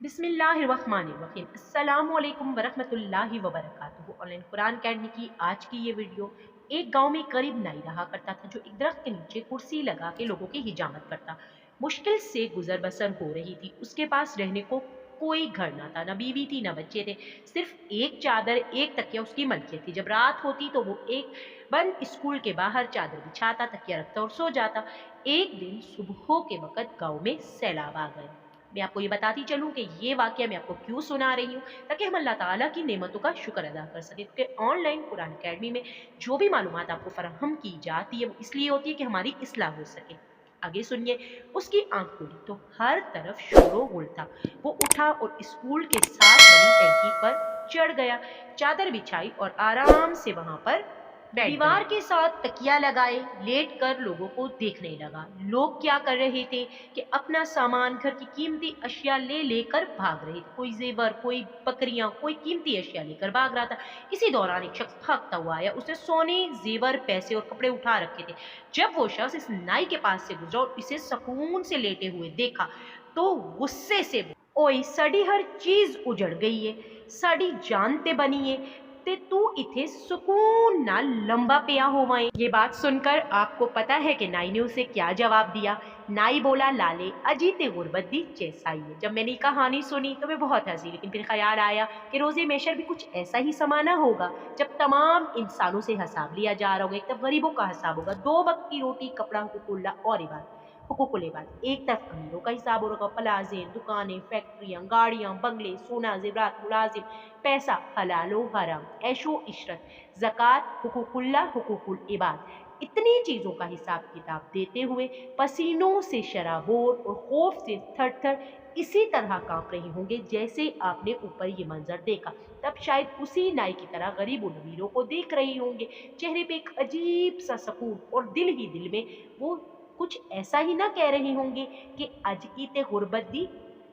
बिस्मिल्लाहिर्रहमानिर्रहीम। अस्सलामु अलैकुम वरहमतुल्लाहि वबरकातुहू। ऑनलाइन कुरान अकेडमी की आज की ये वीडियो, एक गांव में करीब नाई रहा करता था जो एक दरख्त के नीचे कुर्सी लगा के लोगों की हिजामत करता। मुश्किल से गुजर बसर हो रही थी। उसके पास रहने को कोई घर ना था, ना बीवी थी ना बच्चे थे। सिर्फ एक चादर, एक तकिया उसकी मलकियत थी। जब रात होती तो वो एक बंद स्कूल के बाहर चादर बिछाता, तकिया रखता और सो जाता। एक दिन सुबह के वक्त गांव में सैलाब आ गया। मैं आपको ये बताती चलूं कि ये वाक़या मैं आपको क्यों सुना रही हूँ, ताकि हम अल्लाह ताला की नेमतों का शुक्र अदा कर सकें। क्योंकि ऑनलाइन कुरान अकेडमी में जो भी मालूमात आपको फराहम की जाती है वो इसलिए होती है कि हमारी इस्लाह हो सके। आगे सुनिए। उसकी आंख खुली तो हर तरफ शोरो गुल था। वो उठा और स्कूल के साथ बनी टंकी पर चढ़ गया, चादर बिछाई और आराम से वहां पर दीवार के साथ तकिया लगाए लेट कर लोगों को देखने लगा। लोग क्या कर रहे थे कि अपना सामान, घर की कीमती अशिया ले लेकर भाग रहे थे। कोई जेवर, कोई बकरियां, कोई कीमती अशिया लेकर भाग रहा था। इसी दौरान एक शख्स भागता हुआ आया। उसने सोने, जेवर, पैसे और कपड़े उठा रखे थे। जब वो शख्स इस नाई के पास से गुजरा और इसे सुकून से लेटे हुए देखा तो गुस्से से ओए सड़ी हर चीज उजड़ गई है, सड़ी जानते बनी है, ते तू इथे सुकून ना लंबा पिया होवाए। ये बात सुनकर आपको पता है कि नाई ने उसे क्या जवाब दिया। नाई बोला, लाले अजीते गुर्बत दी जैसा ही है। जब मैंने कहानी सुनी तो मैं बहुत हंसी, लेकिन फिर ख्याल आया कि रोजे मेशर भी कुछ ऐसा ही समाना होगा, जब तमाम इंसानों से हिसाब लिया जा रहा होगा। एक तरफ गरीबों का हिसाब होगा, 2 वक्त की रोटी, कपड़ा, हुकूकुल्ला और इबादत, हुकूकुल इबादत। एक तरफ अमीरों का हिसाब होगा, प्लाजे, दुकानें, फैक्ट्रियां, गाड़ियां, बंगले, सोना, जेवरात, मुलाजिम, पैसा, हलालो हराम, ऐशो इशरत, ज़कात, हुकूकुल्ला, हुकूकुल इबाद। इतनी चीज़ों का हिसाब किताब देते हुए पसीनों से शराबोर और खौफ से थर थर इसी तरह कांप रहे होंगे जैसे आपने ऊपर ये मंजर देखा। तब शायद उसी नाई की तरह गरीब और अमीरों को देख रहे होंगे। चेहरे पे एक अजीब सा सुकून और दिल ही दिल में वो कुछ ऐसा ही ना कह रहे होंगे कि अज की ते गुर्बत दी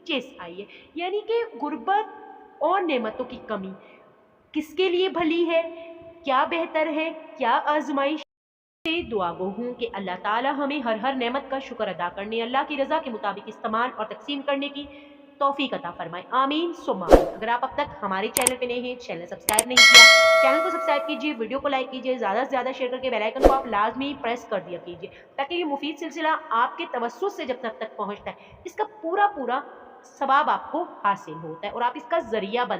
चेस आई है। यानी कि गुर्बत और नेमतों की कमी किसके लिए भली है, क्या बेहतर है, क्या आजमाइश से। दुआ गो हूँ कि अल्लाह ताला हमें हर हर नेमत का शुक्र अदा करने, अल्लाह की रज़ा के मुताबिक इस्तेमाल और तकसीम करने की तौफीक अता फरमाए। आमीन सुम्मा आमीन। अगर आप अब तक हमारे चैनल पे नए हैं, चैनल सब्सक्राइब नहीं किया, चैनल को सब्सक्राइब कीजिए, वीडियो को लाइक कीजिए, ज़्यादा से ज़्यादा शेयर करके बेल आइकन को आप लाजमी प्रेस कर दिया कीजिए, ताकि ये मुफीद सिलसिला आपके तवज्जुह से जब तक पहुँचता है इसका पूरा पूरा सवाब आपको हासिल होता है और आप इसका जरिया बन